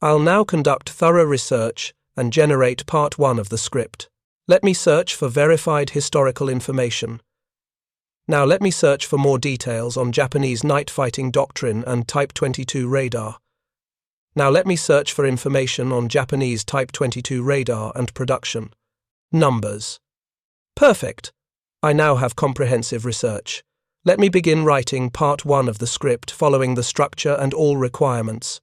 I'll now conduct thorough research and generate part 1 of the script. Let me search for verified historical information. Now let me search for more details on Japanese night fighting doctrine and Type 22 radar. Now let me search for information on Japanese Type 22 radar and production. Numbers. Perfect. I now have comprehensive research. Let me begin writing part 1 of the script following the structure and all requirements.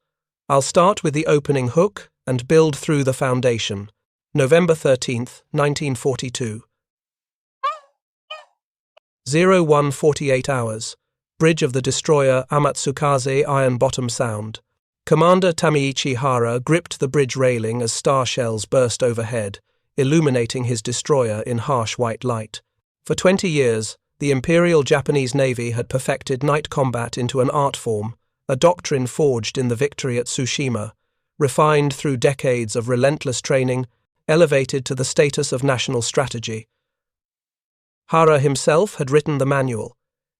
I'll start with the opening hook and build through the foundation. November 13th, 1942. 01:48 hours. Bridge of the destroyer Amatsukaze Iron Bottom Sound. Commander Tameichi Hara gripped the bridge railing as star shells burst overhead, illuminating his destroyer in harsh white light. For 20 years, the Imperial Japanese Navy had perfected night combat into an art form, a doctrine forged in the victory at Tsushima, refined through decades of relentless training, elevated to the status of national strategy. Hara himself had written the manual.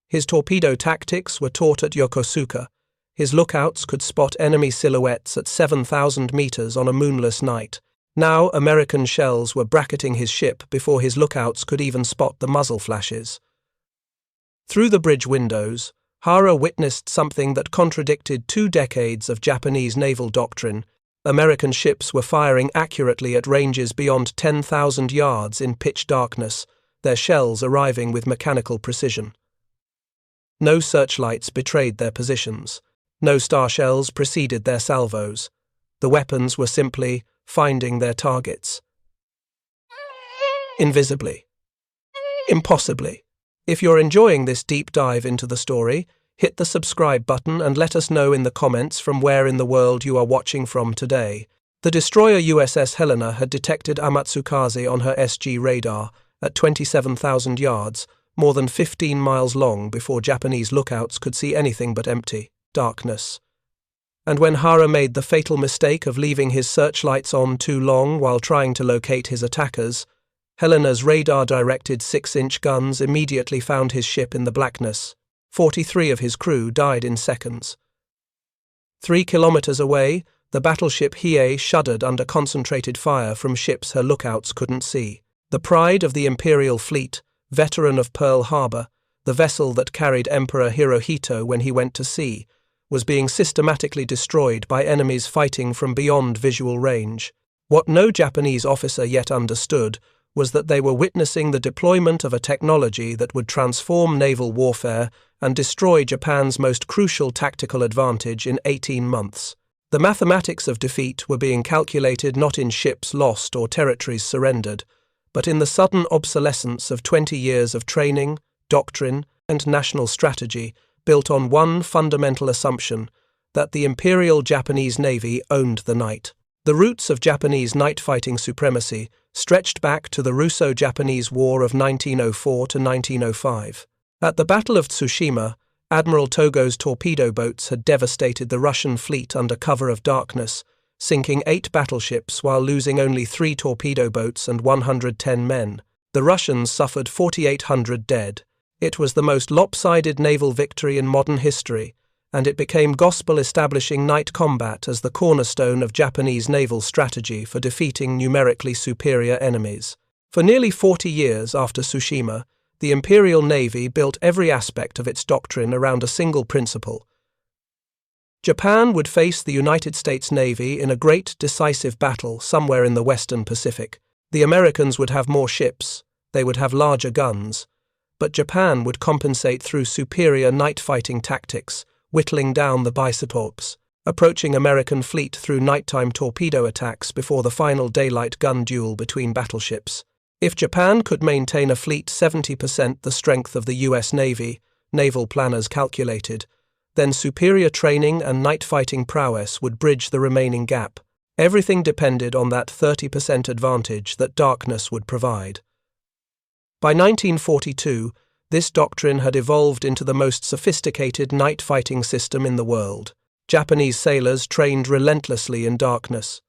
His torpedo tactics were taught at Yokosuka. His lookouts could spot enemy silhouettes at 7,000 meters on a moonless night. Now American shells were bracketing his ship before his lookouts could even spot the muzzle flashes. Through the bridge windows, Hara witnessed something that contradicted 2 decades of Japanese naval doctrine. American ships were firing accurately at ranges beyond 10,000 yards in pitch darkness, their shells arriving with mechanical precision. No searchlights betrayed their positions. No star shells preceded their salvos. The weapons were simply finding their targets. Invisibly. Impossibly. If you're enjoying this deep dive into the story, hit the subscribe button and let us know in the comments from where in the world you are watching from today. The destroyer USS Helena had detected Amatsukaze on her SG radar at 27,000 yards, more than 15 miles long before Japanese lookouts could see anything but empty darkness. And when Hara made the fatal mistake of leaving his searchlights on too long while trying to locate his attackers, Helena's radar-directed 6-inch guns immediately found his ship in the blackness. 43 of his crew died in seconds. 3 kilometers away, the battleship Hiei shuddered under concentrated fire from ships her lookouts couldn't see. The pride of the Imperial fleet, veteran of Pearl Harbor, the vessel that carried Emperor Hirohito when he went to sea, was being systematically destroyed by enemies fighting from beyond visual range. What no Japanese officer yet understood was that they were witnessing the deployment of a technology that would transform naval warfare and destroy Japan's most crucial tactical advantage in 18 months. The mathematics of defeat were being calculated not in ships lost or territories surrendered, but in the sudden obsolescence of 20 years of training, doctrine, and national strategy built on one fundamental assumption, that the Imperial Japanese Navy owned the night. The roots of Japanese night-fighting supremacy stretched back to the Russo-Japanese War of 1904 to 1905. At the Battle of Tsushima, Admiral Togo's torpedo boats had devastated the Russian fleet under cover of darkness, sinking 8 battleships while losing only 3 torpedo boats and 110 men. The Russians suffered 4,800 dead. It was the most lopsided naval victory in modern history, and it became gospel establishing night combat as the cornerstone of Japanese naval strategy for defeating numerically superior enemies. For nearly 40 years after Tsushima, the Imperial Navy built every aspect of its doctrine around a single principle. Japan would face the United States Navy in a great decisive battle somewhere in the Western Pacific. The Americans would have more ships, they would have larger guns, but Japan would compensate through superior night-fighting tactics, whittling down the bicyclops, approaching American fleet through nighttime torpedo attacks before the final daylight gun duel between battleships. If Japan could maintain a fleet 70% the strength of the US Navy, naval planners calculated, then superior training and night-fighting prowess would bridge the remaining gap. Everything depended on that 30% advantage that darkness would provide. By 1942, this doctrine had evolved into the most sophisticated night-fighting system in the world. Japanese sailors trained relentlessly in darkness.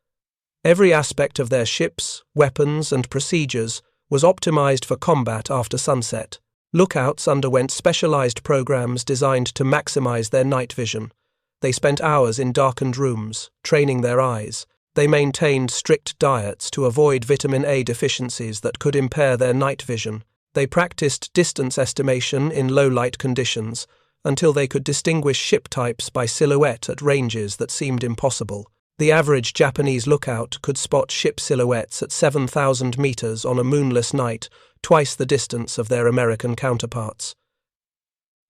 Every aspect of their ships, weapons, and procedures was optimized for combat after sunset. Lookouts underwent specialized programs designed to maximize their night vision. They spent hours in darkened rooms, training their eyes. They maintained strict diets to avoid vitamin A deficiencies that could impair their night vision. They practiced distance estimation in low-light conditions until they could distinguish ship types by silhouette at ranges that seemed impossible. The average Japanese lookout could spot ship silhouettes at 7,000 meters on a moonless night, twice the distance of their American counterparts.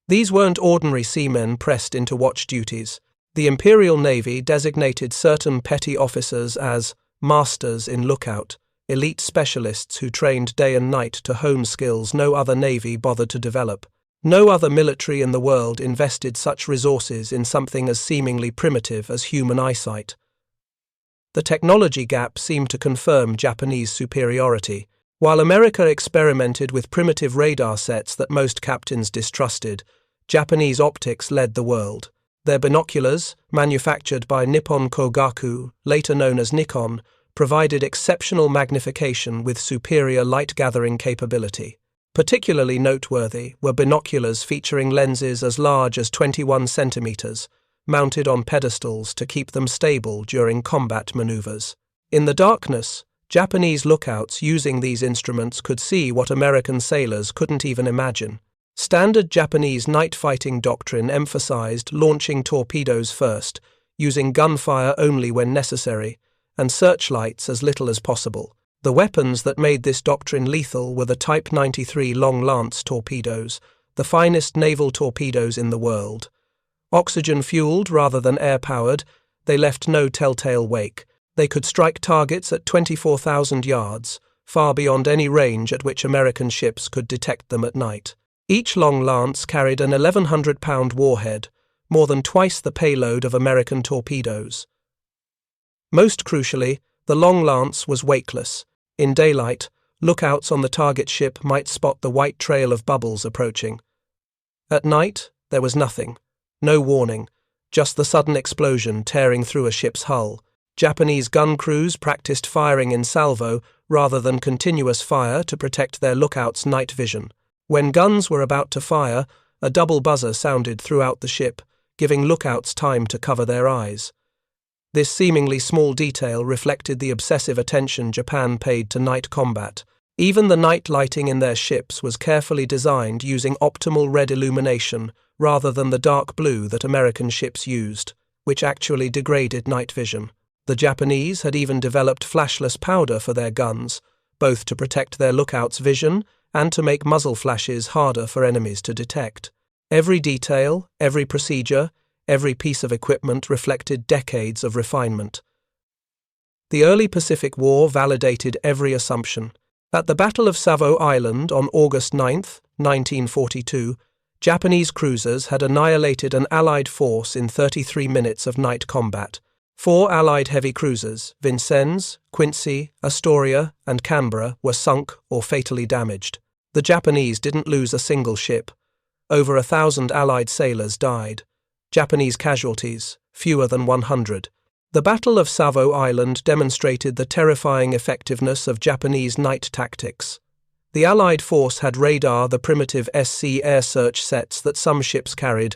These weren't ordinary seamen pressed into watch duties. The Imperial Navy designated certain petty officers as masters in lookout, elite specialists who trained day and night to hone skills no other navy bothered to develop. No other military in the world invested such resources in something as seemingly primitive as human eyesight. The technology gap seemed to confirm Japanese superiority. While America experimented with primitive radar sets that most captains distrusted, Japanese optics led the world. Their binoculars, manufactured by Nippon Kogaku, later known as Nikon, provided exceptional magnification with superior light-gathering capability. Particularly noteworthy were binoculars featuring lenses as large as 21 centimeters, mounted on pedestals to keep them stable during combat maneuvers. In the darkness, Japanese lookouts using these instruments could see what American sailors couldn't even imagine. Standard Japanese night fighting doctrine emphasized launching torpedoes first, using gunfire only when necessary, and searchlights as little as possible. The weapons that made this doctrine lethal were the Type 93 Long Lance torpedoes, the finest naval torpedoes in the world. Oxygen-fueled rather than air-powered, they left no telltale wake. They could strike targets at 24,000 yards, far beyond any range at which American ships could detect them at night. Each Long Lance carried an 1,100-pound warhead, more than twice the payload of American torpedoes. Most crucially, the Long Lance was wakeless. In daylight, lookouts on the target ship might spot the white trail of bubbles approaching. At night, there was nothing. No warning, just the sudden explosion tearing through a ship's hull. Japanese gun crews practiced firing in salvo rather than continuous fire to protect their lookouts' night vision. When guns were about to fire, a double buzzer sounded throughout the ship, giving lookouts time to cover their eyes. This seemingly small detail reflected the obsessive attention Japan paid to night combat. Even the night lighting in their ships was carefully designed using optimal red illumination rather than the dark blue that American ships used, which actually degraded night vision. The Japanese had even developed flashless powder for their guns, both to protect their lookouts' vision and to make muzzle flashes harder for enemies to detect. Every detail, every procedure, every piece of equipment reflected decades of refinement. The early Pacific War validated every assumption. At the Battle of Savo Island on August 9, 1942, Japanese cruisers had annihilated an Allied force in 33 minutes of night combat. 4 Allied heavy cruisers, Vincennes, Quincy, Astoria, and Canberra, were sunk or fatally damaged. The Japanese didn't lose a single ship. Over 1,000 Allied sailors died. Japanese casualties, fewer than 100. The Battle of Savo Island demonstrated the terrifying effectiveness of Japanese night tactics. The Allied force had radar, the primitive SC air search sets that some ships carried,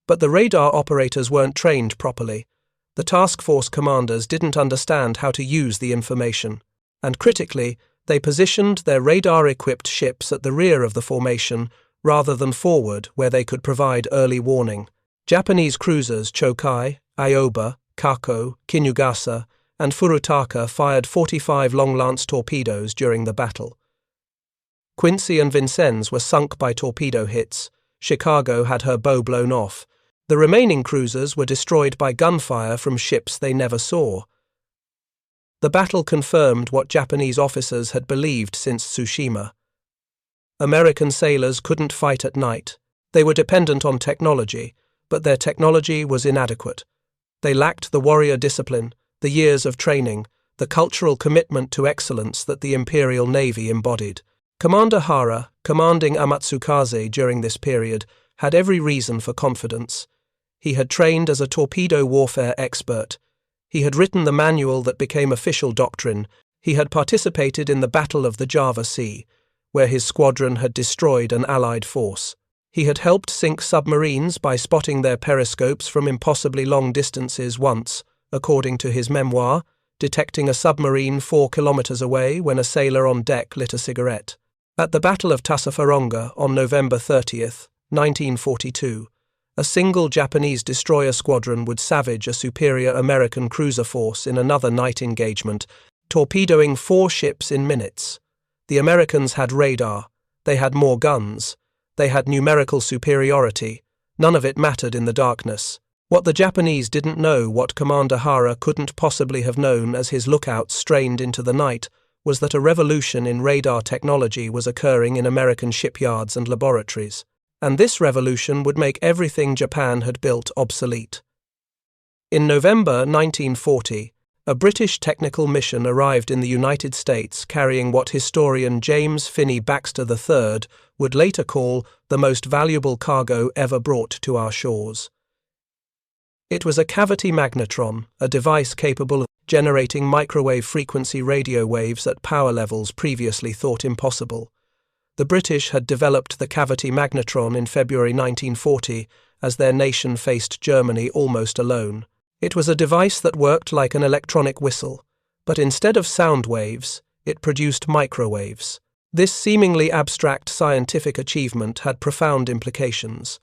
but the radar operators weren't trained properly. The task force commanders didn't understand how to use the information. And critically, they positioned their radar-equipped ships at the rear of the formation rather than forward where they could provide early warning. Japanese cruisers Chokai, Ioba, Kako, Kinugasa, and Furutaka fired 45 Long Lance torpedoes during the battle. Quincy and Vincennes were sunk by torpedo hits. Chicago had her bow blown off. The remaining cruisers were destroyed by gunfire from ships they never saw. The battle confirmed what Japanese officers had believed since Tsushima. American sailors couldn't fight at night. They were dependent on technology, but their technology was inadequate. They lacked the warrior discipline, the years of training, the cultural commitment to excellence that the Imperial Navy embodied. Commander Hara, commanding Amatsukaze during this period, had every reason for confidence. He had trained as a torpedo warfare expert. He had written the manual that became official doctrine. He had participated in the Battle of the Java Sea, where his squadron had destroyed an Allied force. He had helped sink submarines by spotting their periscopes from impossibly long distances once, according to his memoir, detecting a submarine 4 kilometers away when a sailor on deck lit a cigarette. At the Battle of Tassafaronga on November 30th, 1942, a single Japanese destroyer squadron would savage a superior American cruiser force in another night engagement, torpedoing 4 ships in minutes. The Americans had radar, they had more guns, they had numerical superiority, none of it mattered in the darkness. What the Japanese didn't know, what Commander Hara couldn't possibly have known as his lookouts strained into the night, was that a revolution in radar technology was occurring in American shipyards and laboratories, and this revolution would make everything Japan had built obsolete. In November 1940, a British technical mission arrived in the United States carrying what historian James Finney Baxter III would later call the most valuable cargo ever brought to our shores. It was a cavity magnetron, a device capable of generating microwave frequency radio waves at power levels previously thought impossible. The British had developed the cavity magnetron in February 1940 as their nation faced Germany almost alone. It was a device that worked like an electronic whistle, but instead of sound waves, it produced microwaves. This seemingly abstract scientific achievement had profound implications.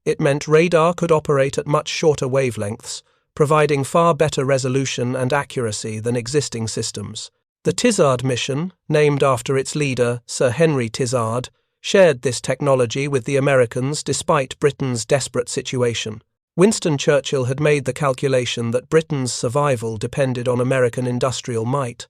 It meant radar could operate at much shorter wavelengths, providing far better resolution and accuracy than existing systems. The Tizard Mission, named after its leader, Sir Henry Tizard, shared this technology with the Americans despite Britain's desperate situation. Winston Churchill had made the calculation that Britain's survival depended on American industrial might.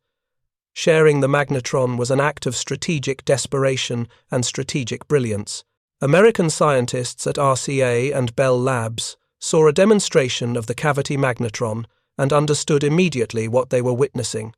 Sharing the magnetron was an act of strategic desperation and strategic brilliance. American scientists at RCA and Bell Labs saw a demonstration of the cavity magnetron and understood immediately what they were witnessing.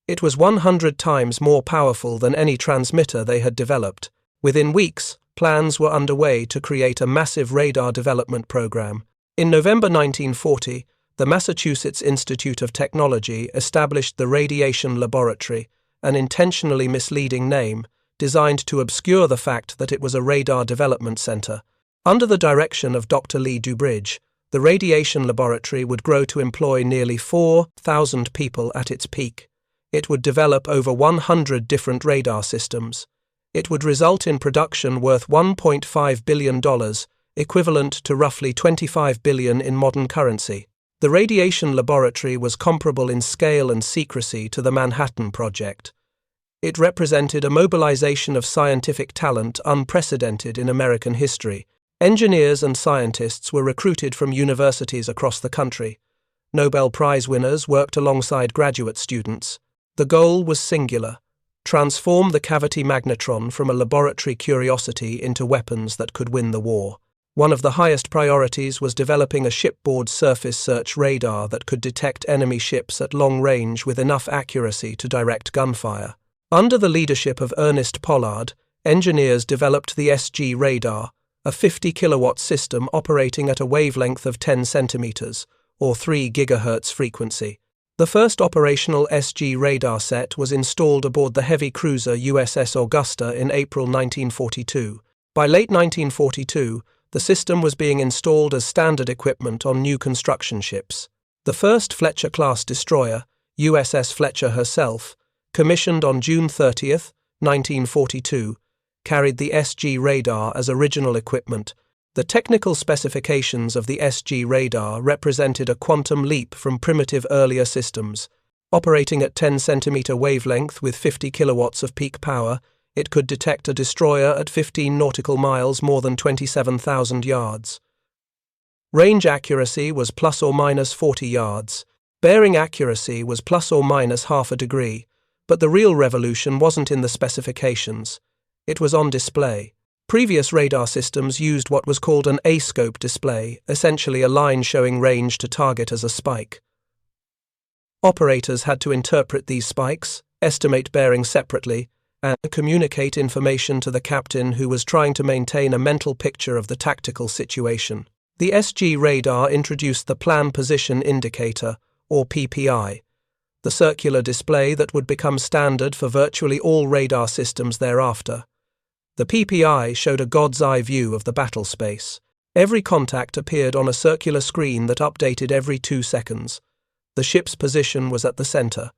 It was 100 times more powerful than any transmitter they had developed. Within weeks, plans were underway to create a massive radar development program. In November 1940, the Massachusetts Institute of Technology established the Radiation Laboratory, an intentionally misleading name, designed to obscure the fact that it was a radar development center. Under the direction of Dr. Lee Dubridge, the Radiation Laboratory would grow to employ nearly 4,000 people at its peak. It would develop over 100 different radar systems. It would result in production worth $1.5 billion, equivalent to roughly $25 billion in modern currency. The Radiation Laboratory was comparable in scale and secrecy to the Manhattan Project. It represented a mobilization of scientific talent unprecedented in American history. Engineers and scientists were recruited from universities across the country. Nobel Prize winners worked alongside graduate students. The goal was singular: transform the cavity magnetron from a laboratory curiosity into weapons that could win the war. One of the highest priorities was developing a shipboard surface search radar that could detect enemy ships at long range with enough accuracy to direct gunfire. Under the leadership of Ernest Pollard, engineers developed the SG radar, a 50-kilowatt system operating at a wavelength of 10 centimeters, or 3 gigahertz frequency. The first operational SG radar set was installed aboard the heavy cruiser USS Augusta in April 1942. By late 1942, the system was being installed as standard equipment on new construction ships. The first Fletcher-Class destroyer, USS Fletcher herself, commissioned on June 30, 1942, carried the SG radar as original equipment. The technical specifications of the SG radar represented a quantum leap from primitive earlier systems. Operating at 10 centimeter wavelength with 50 kilowatts of peak power, it could detect a destroyer at 15 nautical miles, more than 27,000 yards. Range accuracy was plus or minus 40 yards. Bearing accuracy was plus or minus half a degree, but the real revolution wasn't in the specifications. It was on display. Previous radar systems used what was called an A-scope display, essentially a line showing range to target as a spike. Operators had to interpret these spikes, estimate bearing separately, and communicate information to the captain, who was trying to maintain a mental picture of the tactical situation. The SG radar introduced the Plan Position Indicator, or PPI, the circular display that would become standard for virtually all radar systems thereafter. The PPI showed a god's eye view of the battle space. Every contact appeared on a circular screen that updated every 2 seconds. The ship's position was at the center.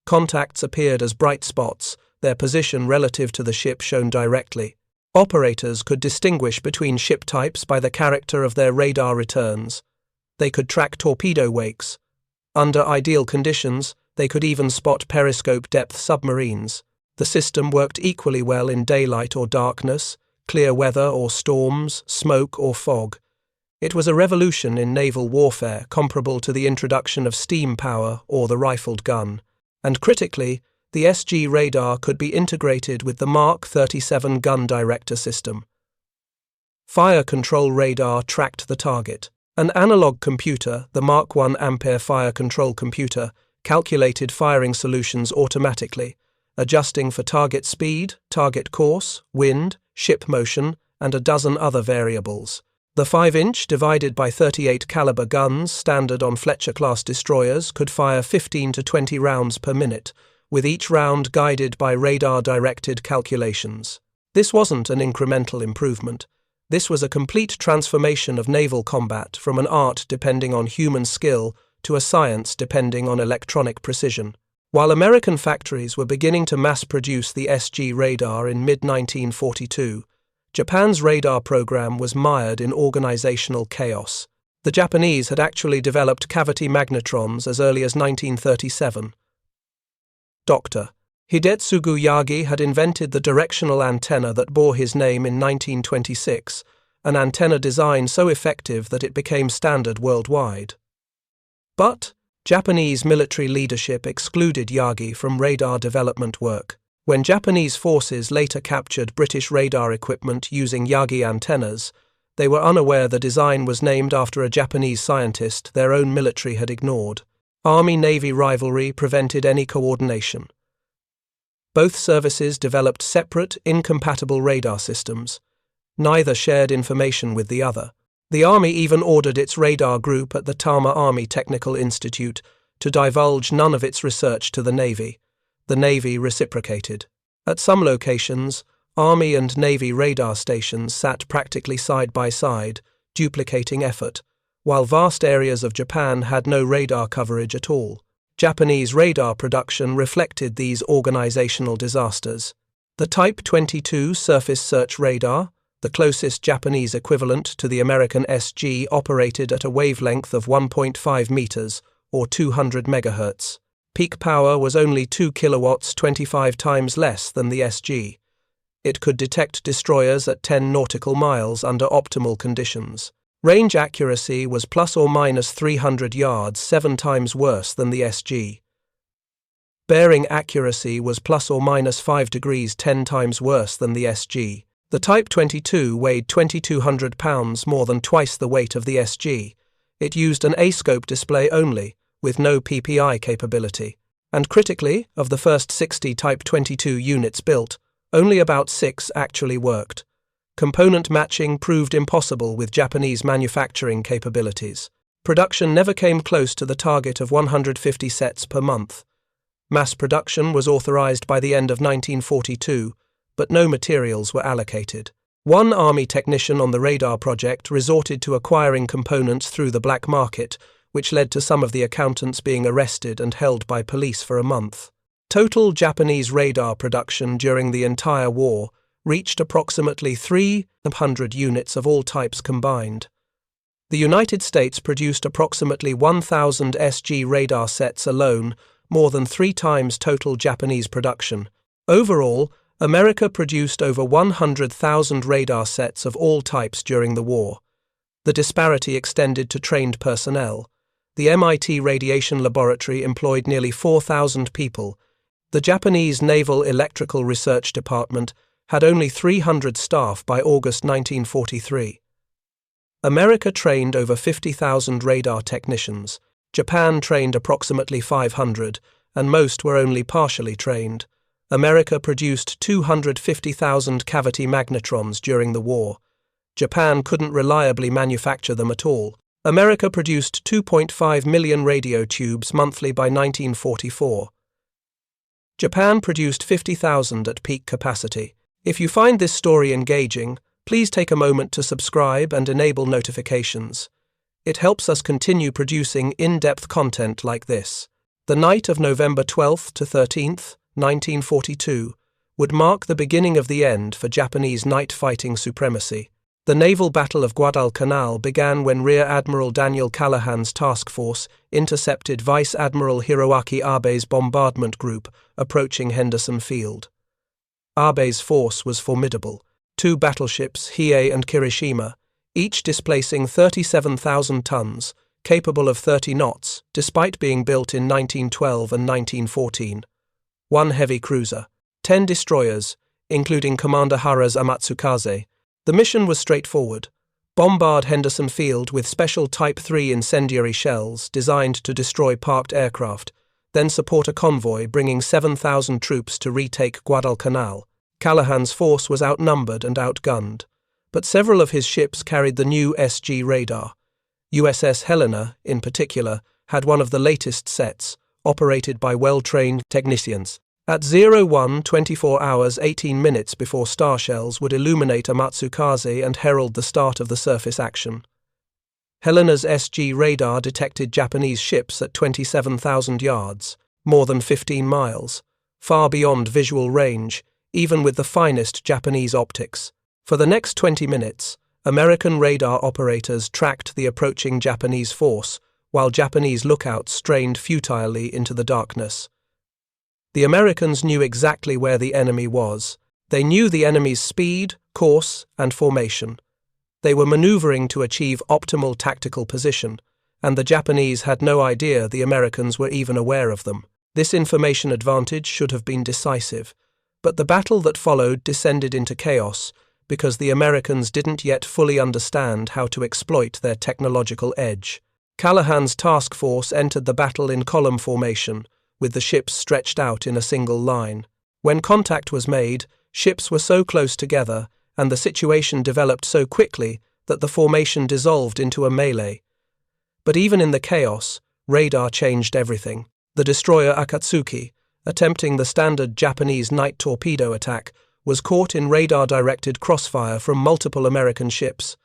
Contacts appeared as bright spots, their position relative to the ship shown directly. Operators could distinguish between ship types by the character of their radar returns. They could track torpedo wakes. Under ideal conditions, they could even spot periscope depth submarines. The system worked equally well in daylight or darkness, clear weather or storms, smoke or fog. It was a revolution in naval warfare comparable to the introduction of steam power or the rifled gun. And critically, the SG radar could be integrated with the Mark 37 gun director system. Fire control radar tracked the target. An analog computer, the Mark I Ampere fire control computer, calculated firing solutions automatically, adjusting for target speed, target course, wind, ship motion, and a dozen other variables. The 5-inch divided by 38 caliber guns standard on Fletcher-Class destroyers could fire 15 to 20 rounds per minute, with each round guided by radar-directed calculations. This wasn't an incremental improvement. This was a complete transformation of naval combat from an art depending on human skill to a science depending on electronic precision. While American factories were beginning to mass-produce the SG radar in mid-1942, Japan's radar program was mired in organizational chaos. The Japanese had actually developed cavity magnetrons as early as 1937. Dr. Hidetsugu Yagi had invented the directional antenna that bore his name in 1926, an antenna design so effective that it became standard worldwide. But Japanese military leadership excluded Yagi from radar development work. When Japanese forces later captured British radar equipment using Yagi antennas, they were unaware the design was named after a Japanese scientist their own military had ignored. Army-Navy rivalry prevented any coordination. Both services developed separate, incompatible radar systems. Neither shared information with the other. The Army even ordered its radar group at the Tama Army Technical Institute to divulge none of its research to the Navy. The Navy reciprocated. At some locations, Army and Navy radar stations sat practically side by side, duplicating effort, while vast areas of Japan had no radar coverage at all. Japanese radar production reflected these organizational disasters. The Type 22 surface search radar, the closest Japanese equivalent to the American SG, operated at a wavelength of 1.5 meters or 200 megahertz. Peak power was only 2 kilowatts, 25 times less than the SG. It could detect destroyers at 10 nautical miles under optimal conditions. Range accuracy was plus or minus 300 yards, 7 times worse than the SG. Bearing accuracy was plus or minus 5 degrees, 10 times worse than the SG. The Type 22 weighed 2,200 pounds, more than twice the weight of the SG. It used an A-scope display only, with no PPI capability. And critically, of the first 60 Type 22 units built, only about 6 actually worked. Component matching proved impossible with Japanese manufacturing capabilities. Production never came close to the target of 150 sets per month. Mass production was authorized by the end of 1942, but no materials were allocated. One Army technician on the radar project resorted to acquiring components through the black market, which led to some of the accountants being arrested and held by police for a month. Total Japanese radar production during the entire war reached approximately 300 units of all types combined. The United States produced approximately 1,000 SG radar sets alone, more than 3 times total Japanese production. Overall, America produced over 100,000 radar sets of all types during the war. The disparity extended to trained personnel. The MIT Radiation Laboratory employed nearly 4,000 people. The Japanese Naval Electrical Research Department had only 300 staff by August 1943. America trained over 50,000 radar technicians. Japan trained approximately 500, and most were only partially trained. America produced 250,000 cavity magnetrons during the war. Japan couldn't reliably manufacture them at all. America produced 2.5 million radio tubes monthly by 1944. Japan produced 50,000 at peak capacity. If you find this story engaging, please take a moment to subscribe and enable notifications. It helps us continue producing in-depth content like this. The night of November 12th to 13th, 1942, would mark the beginning of the end for Japanese night-fighting supremacy. The naval battle of Guadalcanal began when Rear Admiral Daniel Callahan's task force intercepted Vice Admiral Hiroaki Abe's bombardment group approaching Henderson Field. Abe's force was formidable, 2 battleships, Hiei and Kirishima, each displacing 37,000 tons, capable of 30 knots, despite being built in 1912 and 1914. 1 heavy cruiser, 10 destroyers, including Commander Hara's Amatsukaze. The mission was straightforward: bombard Henderson Field with special Type 3 incendiary shells designed to destroy parked aircraft, then support a convoy bringing 7,000 troops to retake Guadalcanal. Callahan's force was outnumbered and outgunned, but several of his ships carried the new SG radar. USS Helena, in particular, had one of the latest sets, operated by well-trained technicians. At 01, 24 hours 18 minutes before star shells would illuminate Amatsukaze and herald the start of the surface action. Helena's SG radar detected Japanese ships at 27,000 yards, more than 15 miles, far beyond visual range, even with the finest Japanese optics. For the next 20 minutes, American radar operators tracked the approaching Japanese force, while Japanese lookouts strained futilely into the darkness. The Americans knew exactly where the enemy was. They knew the enemy's speed, course, and formation. They were maneuvering to achieve optimal tactical position, and the Japanese had no idea the Americans were even aware of them. This information advantage should have been decisive, but the battle that followed descended into chaos because the Americans didn't yet fully understand how to exploit their technological edge. Callahan's task force entered the battle in column formation, with the ships stretched out in a single line. When contact was made, ships were so close together, and the situation developed so quickly that the formation dissolved into a melee. But even in the chaos, radar changed everything. The destroyer Akatsuki, attempting the standard Japanese night torpedo attack, was caught in radar-directed crossfire from multiple American ships.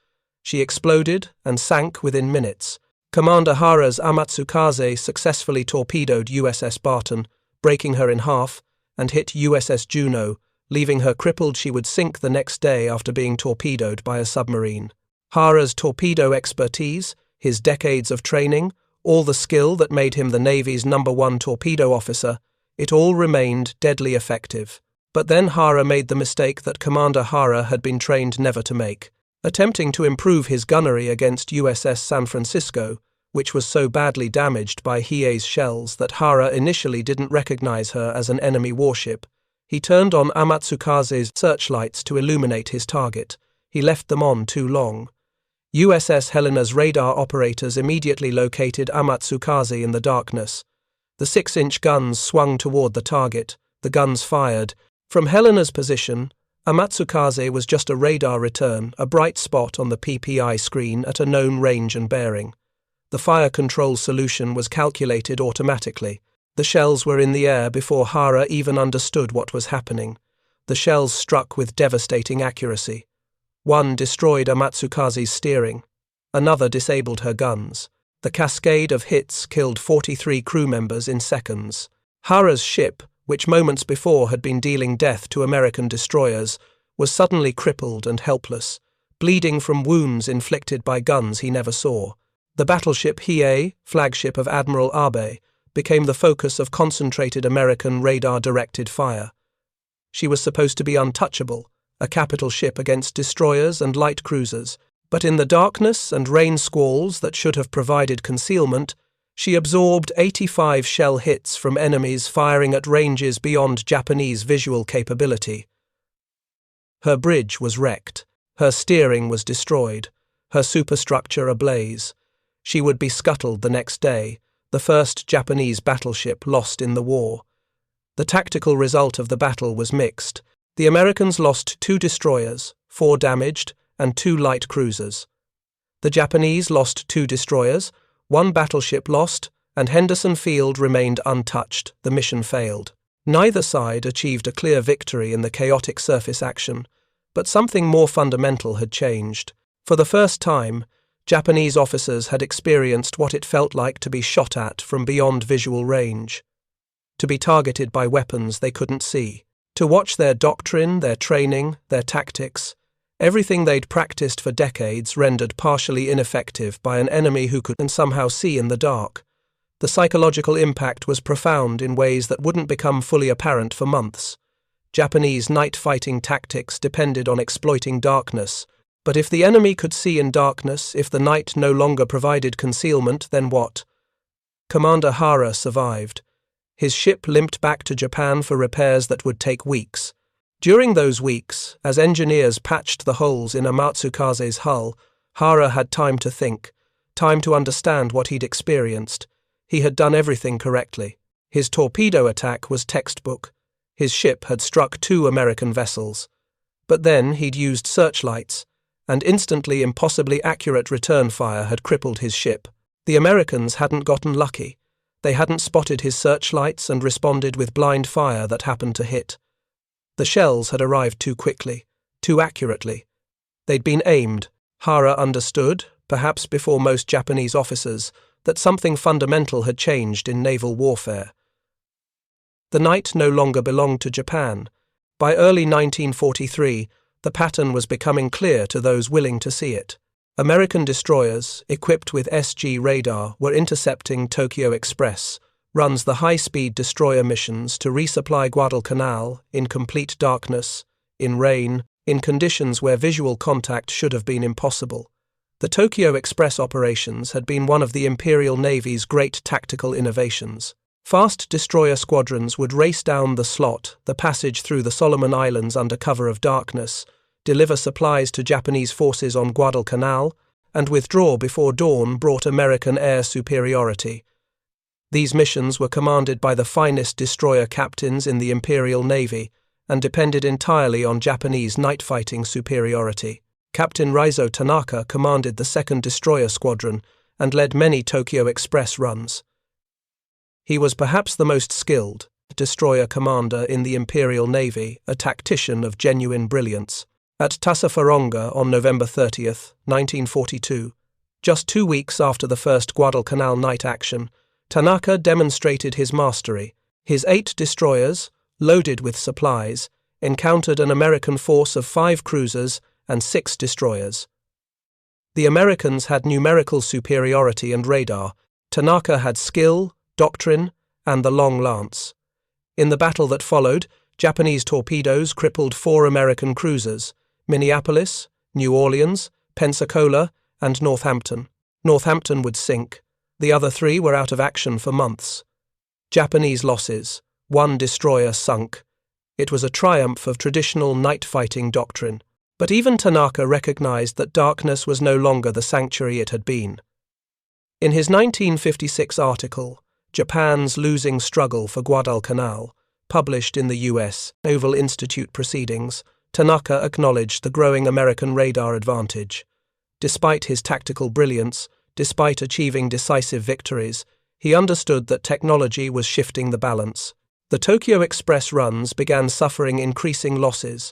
She exploded and sank within minutes. Commander Hara's Amatsukaze successfully torpedoed USS Barton, breaking her in half, and hit USS Juno, leaving her crippled. She would sink the next day after being torpedoed by a submarine. Hara's torpedo expertise, his decades of training, all the skill that made him the Navy's #1 torpedo officer, it all remained deadly effective. But then Hara made the mistake that Commander Hara had been trained never to make, attempting to improve his gunnery against USS San Francisco, which was so badly damaged by Hiei's shells that Hara initially didn't recognize her as an enemy warship. He turned on Amatsukaze's searchlights to illuminate his target. He left them on too long. USS Helena's radar operators immediately located Amatsukaze in the darkness. The 6-inch guns swung toward the target. The guns fired. From Helena's position, Amatsukaze was just a radar return, a bright spot on the PPI screen at a known range and bearing. The fire control solution was calculated automatically. The shells were in the air before Hara even understood what was happening. The shells struck with devastating accuracy. One destroyed Amatsukaze's steering. Another disabled her guns. The cascade of hits killed 43 crew members in seconds. Hara's ship, which moments before had been dealing death to American destroyers, was suddenly crippled and helpless, bleeding from wounds inflicted by guns he never saw. The battleship Hiei, flagship of Admiral Abe, became the focus of concentrated American radar-directed fire. She was supposed to be untouchable, a capital ship against destroyers and light cruisers, but in the darkness and rain squalls that should have provided concealment, she absorbed 85 shell hits from enemies firing at ranges beyond Japanese visual capability. Her bridge was wrecked, her steering was destroyed, her superstructure ablaze. She would be scuttled the next day, the first Japanese battleship lost in the war. The tactical result of the battle was mixed. The Americans lost 2 destroyers, 4 damaged, and 2 light cruisers. The Japanese lost 2 destroyers, 1 battleship lost, and Henderson Field remained untouched. The mission failed. Neither side achieved a clear victory in the chaotic surface action, but something more fundamental had changed. For the first time, Japanese officers had experienced what it felt like to be shot at from beyond visual range, to be targeted by weapons they couldn't see, to watch their doctrine, their training, their tactics, everything they'd practiced for decades rendered partially ineffective by an enemy who could somehow see in the dark. The psychological impact was profound in ways that wouldn't become fully apparent for months. Japanese night fighting tactics depended on exploiting darkness, but if the enemy could see in darkness, if the night no longer provided concealment, then what? Commander Hara survived. His ship limped back to Japan for repairs that would take weeks. During those weeks, as engineers patched the holes in Amatsukaze's hull, Hara had time to think, time to understand what he'd experienced. He had done everything correctly. His torpedo attack was textbook. His ship had struck 2 American vessels. But then he'd used searchlights, and instantly impossibly accurate return fire had crippled his ship. The Americans hadn't gotten lucky. They hadn't spotted his searchlights and responded with blind fire that happened to hit. The shells had arrived too quickly, too accurately. They'd been aimed. Hara understood, perhaps before most Japanese officers, that something fundamental had changed in naval warfare. The night no longer belonged to Japan. By early 1943, the pattern was becoming clear to those willing to see it. American destroyers, equipped with SG radar, were intercepting Tokyo Express, runs the high-speed destroyer missions to resupply Guadalcanal in complete darkness, in rain, in conditions where visual contact should have been impossible. The Tokyo Express operations had been one of the Imperial Navy's great tactical innovations. Fast destroyer squadrons would race down the slot, the passage through the Solomon Islands under cover of darkness, deliver supplies to Japanese forces on Guadalcanal, and withdraw before dawn brought American air superiority. These missions were commanded by the finest destroyer captains in the Imperial Navy and depended entirely on Japanese night-fighting superiority. Captain Raizo Tanaka commanded the 2nd Destroyer Squadron and led many Tokyo Express runs. He was perhaps the most skilled destroyer commander in the Imperial Navy, a tactician of genuine brilliance. At Tassafaronga on November 30th, 1942, just 2 weeks after the first Guadalcanal night action, Tanaka demonstrated his mastery. His 8 destroyers, loaded with supplies, encountered an American force of 5 cruisers and 6 destroyers. The Americans had numerical superiority and radar. Tanaka had skill, doctrine, and the long lance. In the battle that followed, Japanese torpedoes crippled 4 American cruisers: Minneapolis, New Orleans, Pensacola, and Northampton. Northampton would sink. The other 3 were out of action for months. Japanese losses: 1 destroyer sunk. It was a triumph of traditional night-fighting doctrine. But even Tanaka recognized that darkness was no longer the sanctuary it had been. In his 1956 article, Japan's Losing Struggle for Guadalcanal, published in the U.S. Naval Institute Proceedings, Tanaka acknowledged the growing American radar advantage. Despite his tactical brilliance, despite achieving decisive victories, he understood that technology was shifting the balance. The Tokyo Express runs began suffering increasing losses.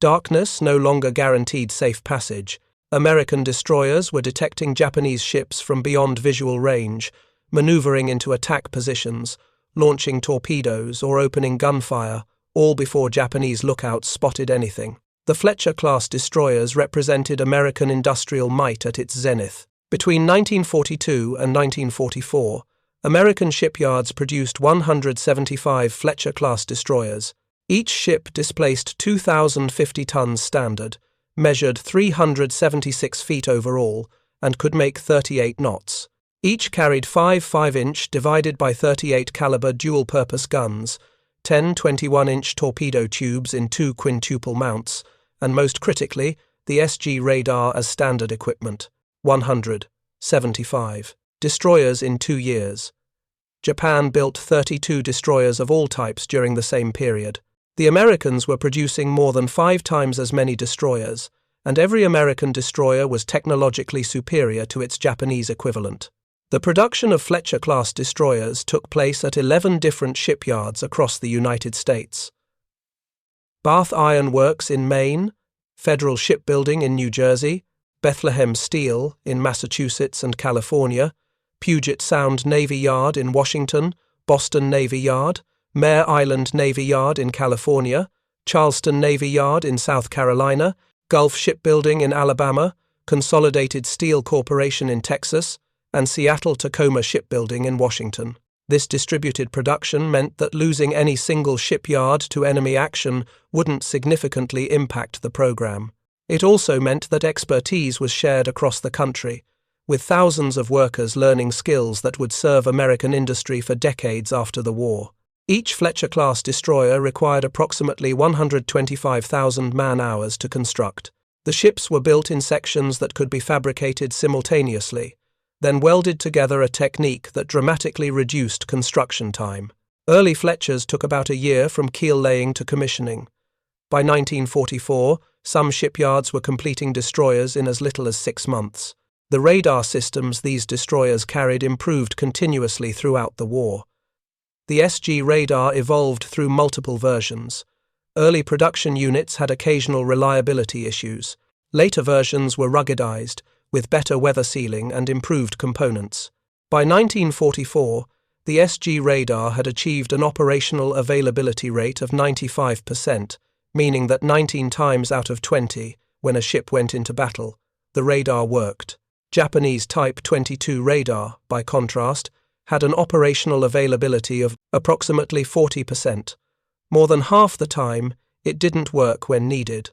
Darkness no longer guaranteed safe passage. American destroyers were detecting Japanese ships from beyond visual range, maneuvering into attack positions, launching torpedoes or opening gunfire, all before Japanese lookouts spotted anything. The Fletcher-Class destroyers represented American industrial might at its zenith. Between 1942 and 1944, American shipyards produced 175 Fletcher-Class destroyers. Each ship displaced 2,050 tons standard, measured 376 feet overall, and could make 38 knots. Each carried 5 5-inch divided by 38 caliber dual-purpose guns, 10 21-inch torpedo tubes in 2 quintuple mounts, and most critically, the SG radar as standard equipment. 175 destroyers in 2 years. Japan built 32 destroyers of all types during the same period. The Americans were producing more than 5 times as many destroyers, and every American destroyer was technologically superior to its Japanese equivalent. The production of Fletcher-Class destroyers took place at 11 different shipyards across the United States. Bath Iron Works in Maine, Federal Shipbuilding in New Jersey, Bethlehem Steel in Massachusetts and California, Puget Sound Navy Yard in Washington, Boston Navy Yard, Mare Island Navy Yard in California, Charleston Navy Yard in South Carolina, Gulf Shipbuilding in Alabama, Consolidated Steel Corporation in Texas, and Seattle-Tacoma Shipbuilding in Washington. This distributed production meant that losing any single shipyard to enemy action wouldn't significantly impact the program. It also meant that expertise was shared across the country, with thousands of workers learning skills that would serve American industry for decades after the war. Each Fletcher-class destroyer required approximately 125,000 man-hours to construct. The ships were built in sections that could be fabricated simultaneously, then welded together, a technique that dramatically reduced construction time. Early Fletchers took about a year from keel laying to commissioning. By 1944, some shipyards were completing destroyers in as little as 6 months. The radar systems these destroyers carried improved continuously throughout the war. The SG radar evolved through multiple versions. Early production units had occasional reliability issues. Later versions were ruggedized, with better weather sealing and improved components. By 1944, the SG radar had achieved an operational availability rate of 95%, meaning that 19 times out of 20, when a ship went into battle, the radar worked. Japanese Type 22 radar, by contrast, had an operational availability of approximately 40%. More than half the time, it didn't work when needed.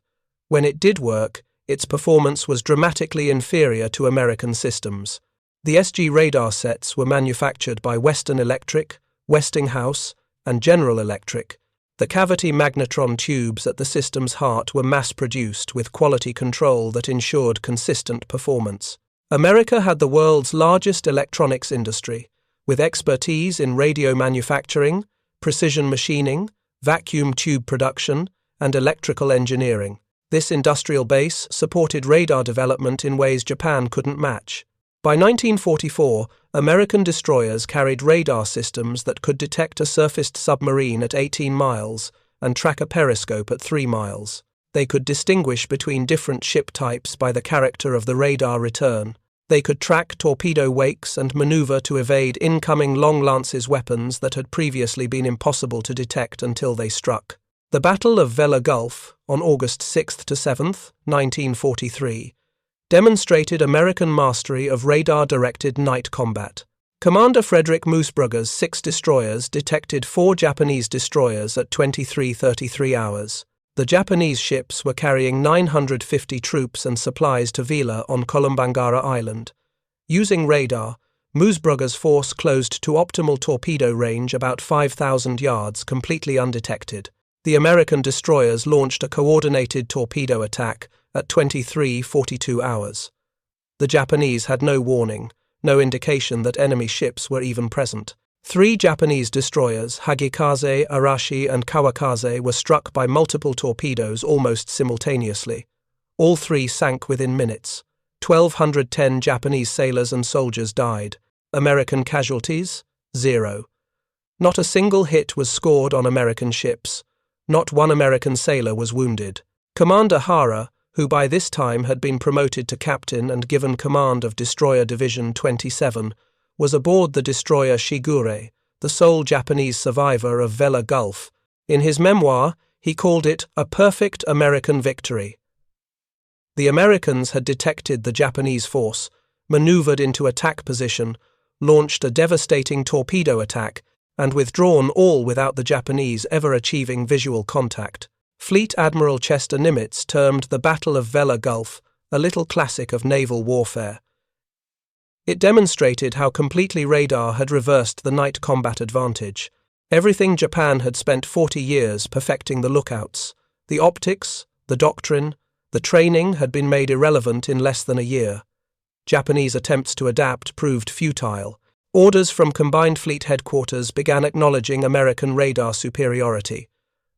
When it did work, its performance was dramatically inferior to American systems. The SG radar sets were manufactured by Western Electric, Westinghouse, and General Electric. The cavity magnetron tubes at the system's heart were mass-produced with quality control that ensured consistent performance. America had the world's largest electronics industry, with expertise in radio manufacturing, precision machining, vacuum tube production, and electrical engineering. This industrial base supported radar development in ways Japan couldn't match. By 1944, American destroyers carried radar systems that could detect a surfaced submarine at 18 miles and track a periscope at 3 miles. They could distinguish between different ship types by the character of the radar return. They could track torpedo wakes and maneuver to evade incoming long lances weapons that had previously been impossible to detect until they struck. The Battle of Vella Gulf, on August 6 to 7, 1943, demonstrated American mastery of radar-directed night combat. Commander Frederick Moosbrugger's 6 destroyers detected 4 Japanese destroyers at 23:33 hours. The Japanese ships were carrying 950 troops and supplies to Vila on Kolombangara Island. Using radar, Moosbrugger's force closed to optimal torpedo range about 5,000 yards, completely undetected. The American destroyers launched a coordinated torpedo attack at 23:42 hours. The Japanese had no warning, no indication that enemy ships were even present. 3 Japanese destroyers, Hagikaze, Arashi, and Kawakaze, were struck by multiple torpedoes almost simultaneously. All 3 sank within minutes. 1,210 Japanese sailors and soldiers died. American casualties? 0. Not a single hit was scored on American ships. Not one American sailor was wounded. Commander Hara, who by this time had been promoted to captain and given command of Destroyer Division 27, was aboard the destroyer Shigure, the sole Japanese survivor of Vella Gulf. In his memoir, he called it a perfect American victory. The Americans had detected the Japanese force, maneuvered into attack position, launched a devastating torpedo attack, and withdrawn, all without the Japanese ever achieving visual contact. Fleet Admiral Chester Nimitz termed the Battle of Vella Gulf a little classic of naval warfare. It demonstrated how completely radar had reversed the night combat advantage. Everything Japan had spent 40 years perfecting, the lookouts, the optics, the doctrine, the training, had been made irrelevant in less than a year. Japanese attempts to adapt proved futile. Orders from Combined Fleet Headquarters began acknowledging American radar superiority.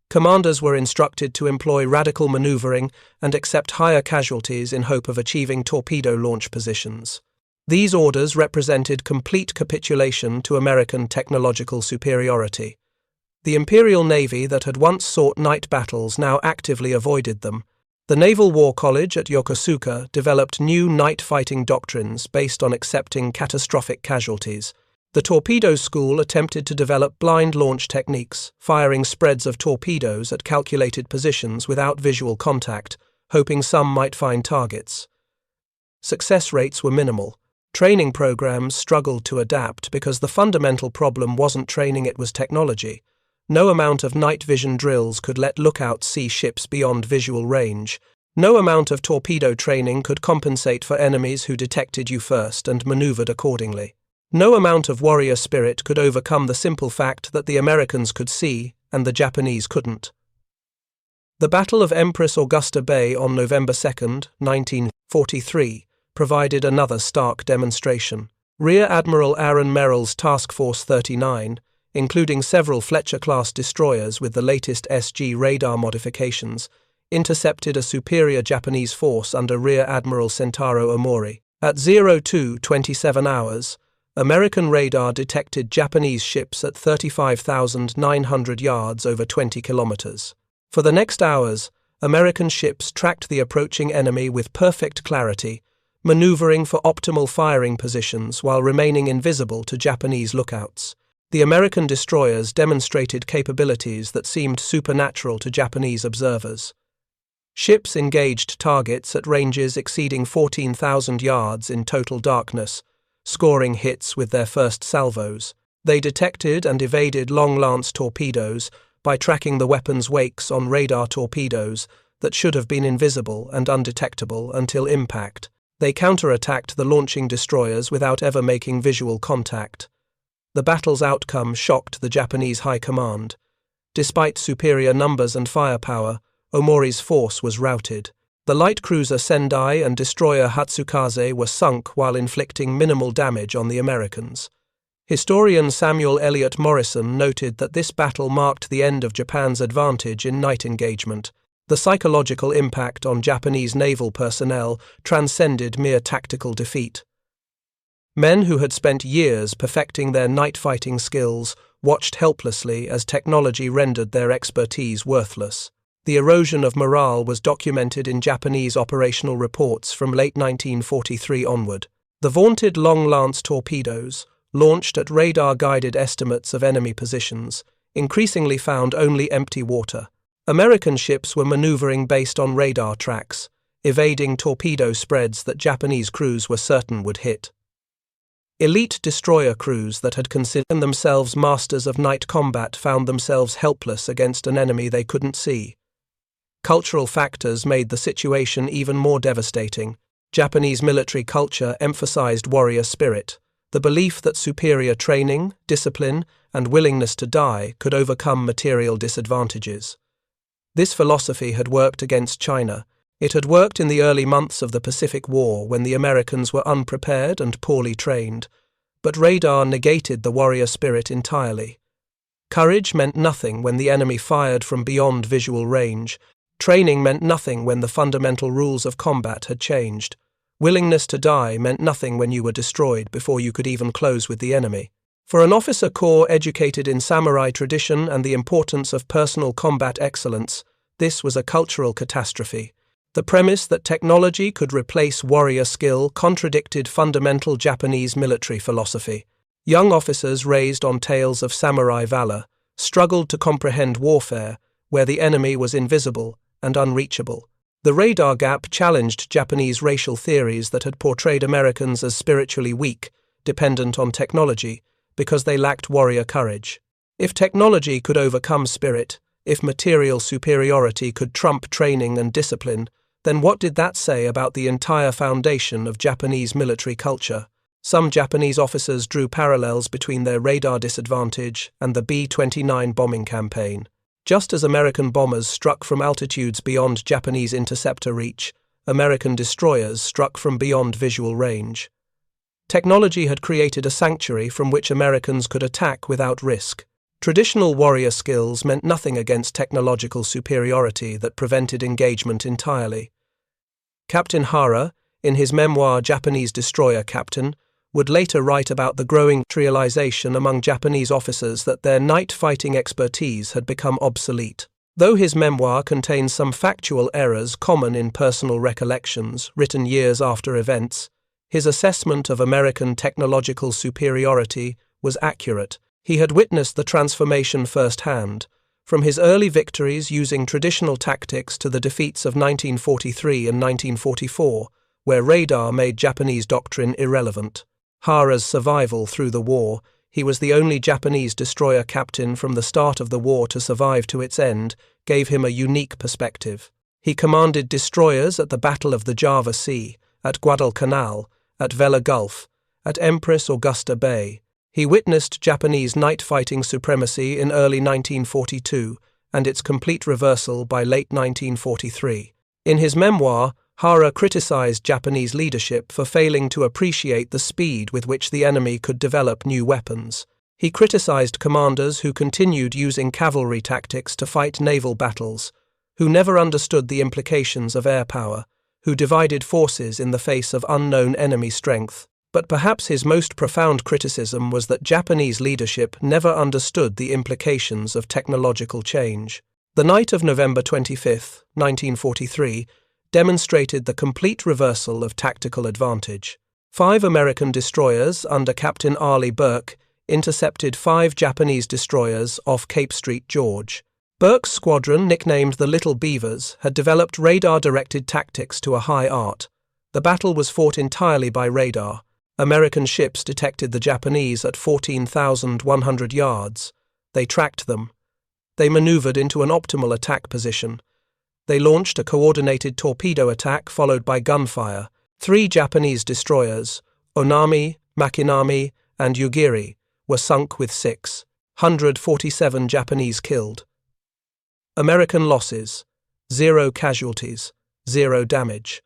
Commanders were instructed to employ radical maneuvering and accept higher casualties in hope of achieving torpedo launch positions. These orders represented complete capitulation to American technological superiority. The Imperial Navy that had once sought night battles now actively avoided them. The Naval War College at Yokosuka developed new night-fighting doctrines based on accepting catastrophic casualties. The Torpedo School attempted to develop blind launch techniques, firing spreads of torpedoes at calculated positions without visual contact, hoping some might find targets. Success rates were minimal. Training programs struggled to adapt because the fundamental problem wasn't training, it was technology. No amount of night vision drills could let lookouts see ships beyond visual range. No amount of torpedo training could compensate for enemies who detected you first and maneuvered accordingly. No amount of warrior spirit could overcome the simple fact that the Americans could see and the Japanese couldn't. The Battle of Empress Augusta Bay on November 2, 1943, provided another stark demonstration. Rear Admiral Aaron Merrill's Task Force 39, including several Fletcher-Class destroyers with the latest SG radar modifications, intercepted a superior Japanese force under Rear Admiral Sentaro Omori. At 02:27 hours, American radar detected Japanese ships at 35,900 yards over 20 kilometers. For the next hours, American ships tracked the approaching enemy with perfect clarity, maneuvering for optimal firing positions while remaining invisible to Japanese lookouts. The American destroyers demonstrated capabilities that seemed supernatural to Japanese observers. Ships engaged targets at ranges exceeding 14,000 yards in total darkness, scoring hits with their first salvos. They detected and evaded long-lance torpedoes by tracking the weapon's wakes on radar torpedoes that should have been invisible and undetectable until impact. They counterattacked the launching destroyers without ever making visual contact. The battle's outcome shocked the Japanese High Command. Despite superior numbers and firepower, Omori's force was routed. The light cruiser Sendai and destroyer Hatsukaze were sunk while inflicting minimal damage on the Americans. Historian Samuel Eliot Morrison noted that this battle marked the end of Japan's advantage in night engagement. The psychological impact on Japanese naval personnel transcended mere tactical defeat. Men who had spent years perfecting their night-fighting skills watched helplessly as technology rendered their expertise worthless. The erosion of morale was documented in Japanese operational reports from late 1943 onward. The vaunted long-lance torpedoes, launched at radar-guided estimates of enemy positions, increasingly found only empty water. American ships were maneuvering based on radar tracks, evading torpedo spreads that Japanese crews were certain would hit. Elite destroyer crews that had considered themselves masters of night combat found themselves helpless against an enemy they couldn't see. Cultural factors made the situation even more devastating. Japanese military culture emphasized warrior spirit, the belief that superior training, discipline, and willingness to die could overcome material disadvantages. This philosophy had worked against China. It had worked in the early months of the Pacific War when the Americans were unprepared and poorly trained, but radar negated the warrior spirit entirely. Courage meant nothing when the enemy fired from beyond visual range. Training meant nothing when the fundamental rules of combat had changed. Willingness to die meant nothing when you were destroyed before you could even close with the enemy. For an officer corps educated in samurai tradition and the importance of personal combat excellence, this was a cultural catastrophe. The premise that technology could replace warrior skill contradicted fundamental Japanese military philosophy. Young officers raised on tales of samurai valor struggled to comprehend warfare where the enemy was invisible and unreachable. The radar gap challenged Japanese racial theories that had portrayed Americans as spiritually weak, dependent on technology, because they lacked warrior courage. If technology could overcome spirit, if material superiority could trump training and discipline, then what did that say about the entire foundation of Japanese military culture? Some Japanese officers drew parallels between their radar disadvantage and the B-29 bombing campaign. Just as American bombers struck from altitudes beyond Japanese interceptor reach, American destroyers struck from beyond visual range. Technology had created a sanctuary from which Americans could attack without risk. Traditional warrior skills meant nothing against technological superiority that prevented engagement entirely. Captain Hara, in his memoir Japanese Destroyer Captain, would later write about the growing realization among Japanese officers that their night fighting expertise had become obsolete. Though his memoir contains some factual errors common in personal recollections written years after events, his assessment of American technological superiority was accurate. He had witnessed the transformation firsthand, from his early victories using traditional tactics to the defeats of 1943 and 1944, where radar made Japanese doctrine irrelevant. Hara's survival through the war, he was the only Japanese destroyer captain from the start of the war to survive to its end, gave him a unique perspective. He commanded destroyers at the Battle of the Java Sea, at Guadalcanal, at Vela Gulf, at Empress Augusta Bay. He witnessed Japanese night fighting supremacy in early 1942 and its complete reversal by late 1943. In his memoir, Hara criticized Japanese leadership for failing to appreciate the speed with which the enemy could develop new weapons. He criticized commanders who continued using cavalry tactics to fight naval battles, who never understood the implications of air power, who divided forces in the face of unknown enemy strength. But perhaps his most profound criticism was that Japanese leadership never understood the implications of technological change. The night of November 25, 1943, demonstrated the complete reversal of tactical advantage. 5 American destroyers under Captain Arleigh Burke intercepted 5 Japanese destroyers off Cape St. George. Burke's squadron, nicknamed the Little Beavers, had developed radar-directed tactics to a high art. The battle was fought entirely by radar. American ships detected the Japanese at 14,100 yards. They tracked them. They maneuvered into an optimal attack position. They launched a coordinated torpedo attack followed by gunfire. 3 Japanese destroyers, Onami, Makinami, and Yugiri, were sunk with 647 Japanese killed. American losses: 0 casualties, 0 damage.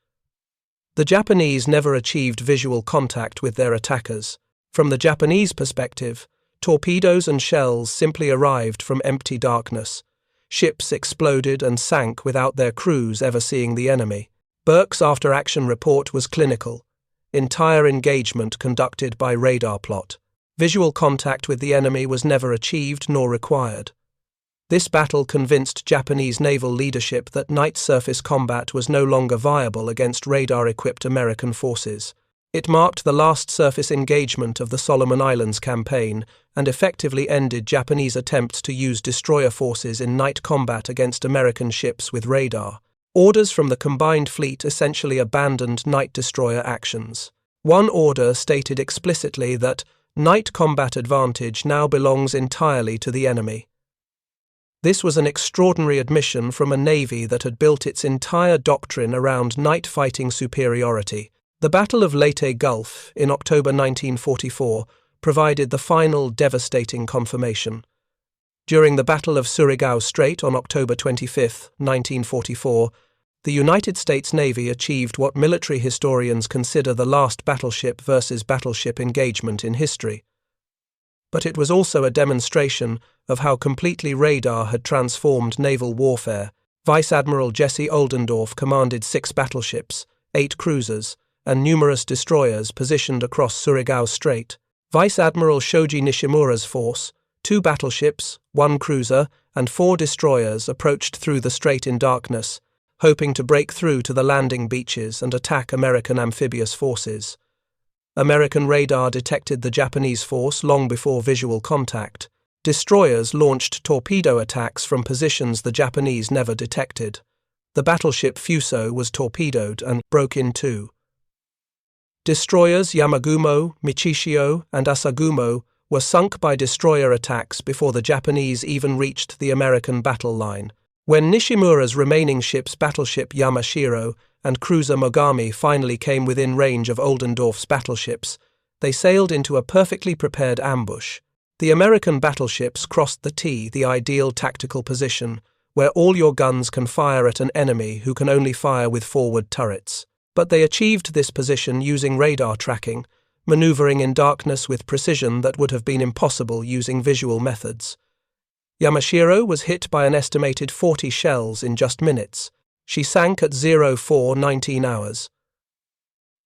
The Japanese never achieved visual contact with their attackers. From the Japanese perspective, torpedoes and shells simply arrived from empty darkness. Ships exploded and sank without their crews ever seeing the enemy. Burke's after-action report was clinical. Entire engagement conducted by radar plot. Visual contact with the enemy was never achieved nor required. This battle convinced Japanese naval leadership that night surface combat was no longer viable against radar-equipped American forces. It marked the last surface engagement of the Solomon Islands campaign and effectively ended Japanese attempts to use destroyer forces in night combat against American ships with radar. Orders from the combined fleet essentially abandoned night destroyer actions. One order stated explicitly that night combat advantage now belongs entirely to the enemy. This was an extraordinary admission from a navy that had built its entire doctrine around night fighting superiority. The Battle of Leyte Gulf in October 1944 provided the final devastating confirmation. During the Battle of Surigao Strait on October 25, 1944, the United States Navy achieved what military historians consider the last battleship versus battleship engagement in history. But it was also a demonstration of how completely radar had transformed naval warfare. Vice Admiral Jesse Oldendorf commanded 6 battleships, 8 cruisers, and numerous destroyers positioned across Surigao Strait. Vice Admiral Shoji Nishimura's force, 2 battleships, 1 cruiser, and 4 destroyers approached through the strait in darkness, hoping to break through to the landing beaches and attack American amphibious forces. American radar detected the Japanese force long before visual contact. Destroyers launched torpedo attacks from positions the Japanese never detected. The battleship Fuso was torpedoed and broke in 2. Destroyers Yamagumo, Michishio, and Asagumo were sunk by destroyer attacks before the Japanese even reached the American battle line. When Nishimura's remaining ships battleship Yamashiro and cruiser Mogami finally came within range of Oldendorf's battleships, they sailed into a perfectly prepared ambush. The American battleships crossed the T, the ideal tactical position, where all your guns can fire at an enemy who can only fire with forward turrets. But they achieved this position using radar tracking, maneuvering in darkness with precision that would have been impossible using visual methods. Yamashiro was hit by an estimated 40 shells in just minutes. She sank at 04:19 hours.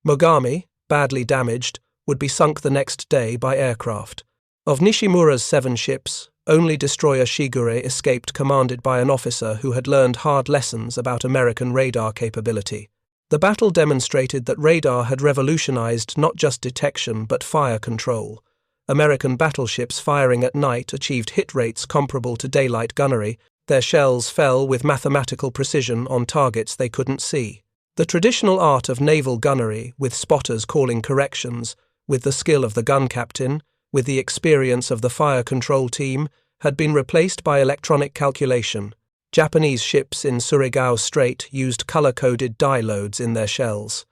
Mogami, badly damaged, would be sunk the next day by aircraft. Of Nishimura's 7 ships, only destroyer Shigure escaped, commanded by an officer who had learned hard lessons about American radar capability. The battle demonstrated that radar had revolutionized not just detection but fire control. American battleships firing at night achieved hit rates comparable to daylight gunnery. Their shells fell with mathematical precision on targets they couldn't see. The traditional art of naval gunnery, with spotters calling corrections, with the skill of the gun captain, with the experience of the fire control team, had been replaced by electronic calculation. Japanese ships in Surigao Strait used color-coded dye loads in their shells.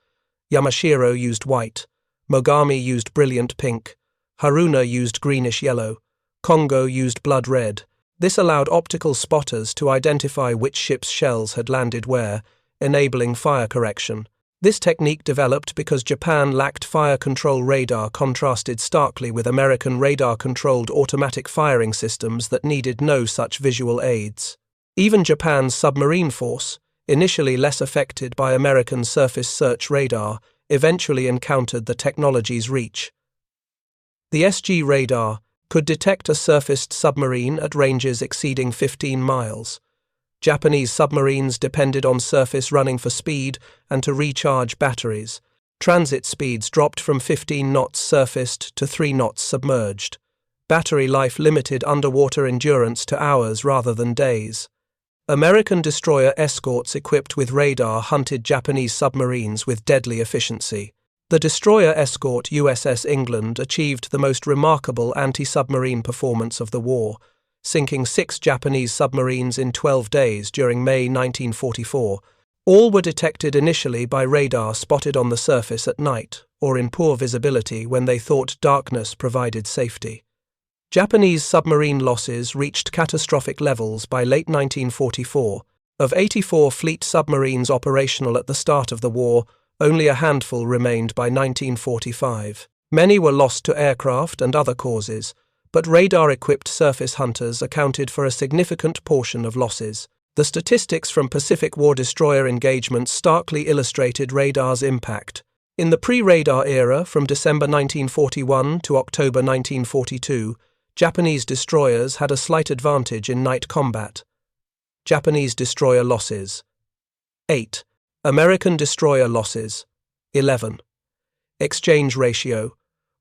Yamashiro used white. Mogami used brilliant pink. Haruna used greenish-yellow. Kongo used blood red. This allowed optical spotters to identify which ship's shells had landed where, enabling fire correction. This technique developed because Japan lacked fire control radar, contrasted starkly with American radar-controlled automatic firing systems that needed no such visual aids. Even Japan's submarine force, initially less affected by American surface search radar, eventually encountered the technology's reach. The SG radar could detect a surfaced submarine at ranges exceeding 15 miles. Japanese submarines depended on surface running for speed and to recharge batteries. Transit speeds dropped from 15 knots surfaced to 3 knots submerged. Battery life limited underwater endurance to hours rather than days. American destroyer escorts equipped with radar hunted Japanese submarines with deadly efficiency. The destroyer escort USS England achieved the most remarkable anti-submarine performance of the war, sinking 6 Japanese submarines in 12 days during May 1944. All were detected initially by radar spotted on the surface at night or in poor visibility when they thought darkness provided safety. Japanese submarine losses reached catastrophic levels by late 1944. Of 84 fleet submarines operational at the start of the war, only a handful remained by 1945. Many were lost to aircraft and other causes, but radar-equipped surface hunters accounted for a significant portion of losses. The statistics from Pacific War destroyer engagements starkly illustrated radar's impact. In the pre-radar era, from December 1941 to October 1942, Japanese destroyers had a slight advantage in night combat. Japanese destroyer losses: 8. American destroyer losses: 11. Exchange ratio: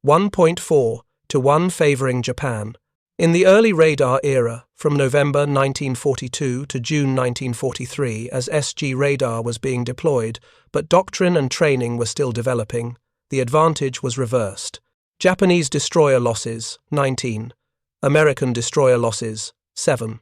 1.4 to 1 favoring Japan. In the early radar era, from November 1942 to June 1943, as SG radar was being deployed, but doctrine and training were still developing, the advantage was reversed. Japanese destroyer losses: 19. American destroyer losses: 7.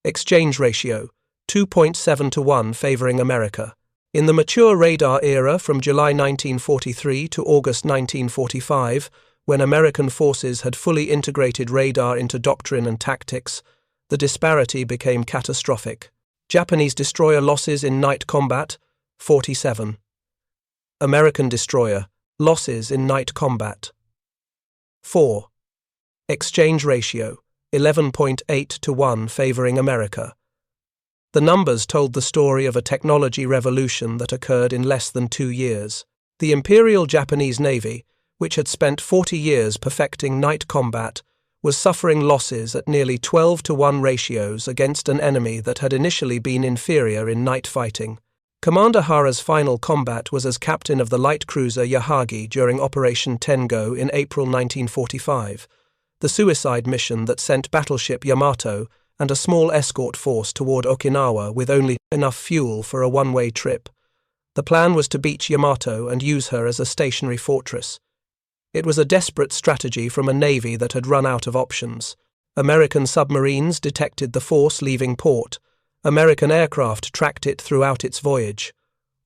Exchange ratio: 2.7 to 1 favoring America. In the mature radar era from July 1943 to August 1945, when American forces had fully integrated radar into doctrine and tactics, the disparity became catastrophic. Japanese destroyer losses in night combat: 47. American destroyer losses in night combat: 4. Exchange ratio: 11.8 to 1 favoring America. The numbers told the story of a technology revolution that occurred in less than 2 years. The Imperial Japanese Navy, which had spent 40 years perfecting night combat, was suffering losses at nearly 12 to 1 ratios against an enemy that had initially been inferior in night fighting. Commander Hara's final combat was as captain of the light cruiser Yahagi during Operation Tengo in April 1945, the suicide mission that sent battleship Yamato and a small escort force toward Okinawa with only enough fuel for a one-way trip. The plan was to beach Yamato and use her as a stationary fortress. It was a desperate strategy from a navy that had run out of options. American submarines detected the force leaving port. American aircraft tracked it throughout its voyage.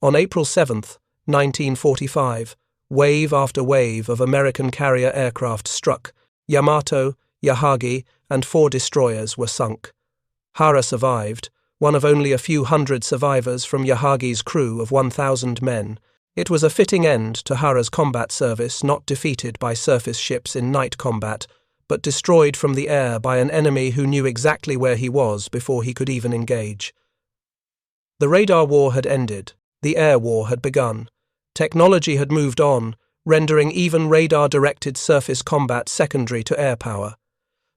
On April 7, 1945, wave after wave of American carrier aircraft struck. Yamato, Yahagi, and 4 destroyers were sunk. Hara survived, one of only a few hundred survivors from Yahagi's crew of 1,000 men. It was a fitting end to Hara's combat service, not defeated by surface ships in night combat, but destroyed from the air by an enemy who knew exactly where he was before he could even engage. The radar war had ended. The air war had begun. Technology had moved on, rendering even radar-directed surface combat secondary to air power.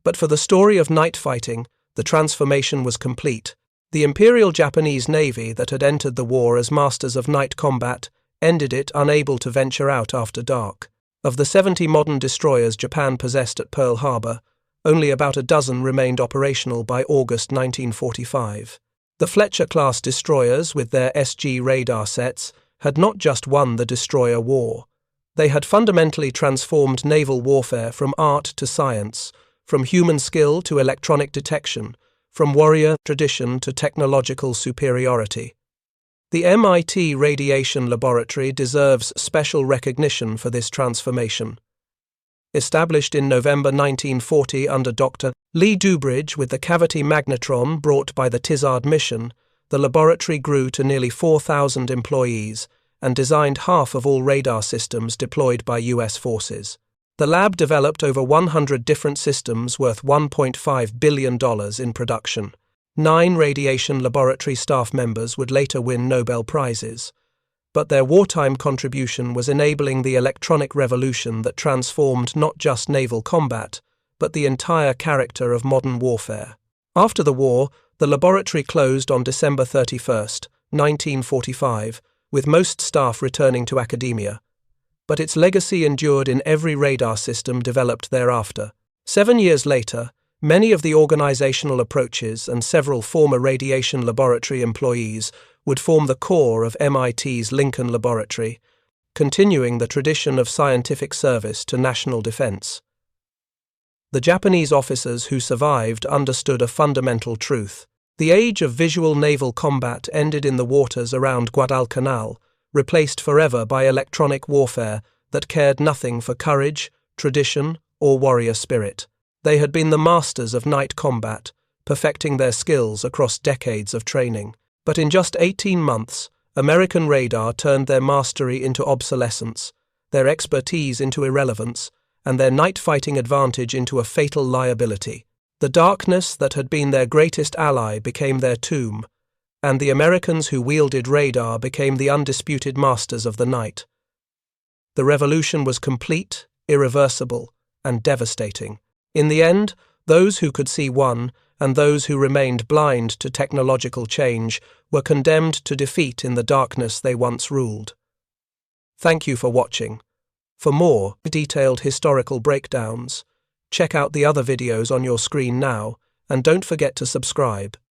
But for the story of night fighting, the transformation was complete. The Imperial Japanese Navy that had entered the war as masters of night combat ended it unable to venture out after dark. Of the 70 modern destroyers Japan possessed at Pearl Harbor, only about a dozen remained operational by August 1945. The Fletcher-Class destroyers, with their SG radar sets, had not just won the destroyer war. They had fundamentally transformed naval warfare from art to science, from human skill to electronic detection, from warrior tradition to technological superiority. The MIT Radiation Laboratory deserves special recognition for this transformation. Established in November 1940 under Dr. Lee Dubridge with the cavity magnetron brought by the Tizard Mission, the laboratory grew to nearly 4,000 employees and designed half of all radar systems deployed by U.S. forces. The lab developed over 100 different systems worth $1.5 billion in production. 9 radiation laboratory staff members would later win Nobel Prizes, but their wartime contribution was enabling the electronic revolution that transformed not just naval combat, but the entire character of modern warfare. After the war, the laboratory closed on December 31, 1945, with most staff returning to academia. But its legacy endured in every radar system developed thereafter. 7 years later, many of the organizational approaches and several former radiation laboratory employees would form the core of MIT's Lincoln Laboratory, continuing the tradition of scientific service to national defense. The Japanese officers who survived understood a fundamental truth. The age of visual naval combat ended in the waters around Guadalcanal, replaced forever by electronic warfare that cared nothing for courage, tradition, or warrior spirit. They had been the masters of night combat, perfecting their skills across decades of training. But in just 18 months, American radar turned their mastery into obsolescence, their expertise into irrelevance, and their night-fighting advantage into a fatal liability. The darkness that had been their greatest ally became their tomb, and the Americans who wielded radar became the undisputed masters of the night. The revolution was complete, irreversible, and devastating. In the end, those who could see won, and those who remained blind to technological change were condemned to defeat in the darkness they once ruled. Thank you for watching. For more detailed historical breakdowns, check out the other videos on your screen now, and don't forget to subscribe.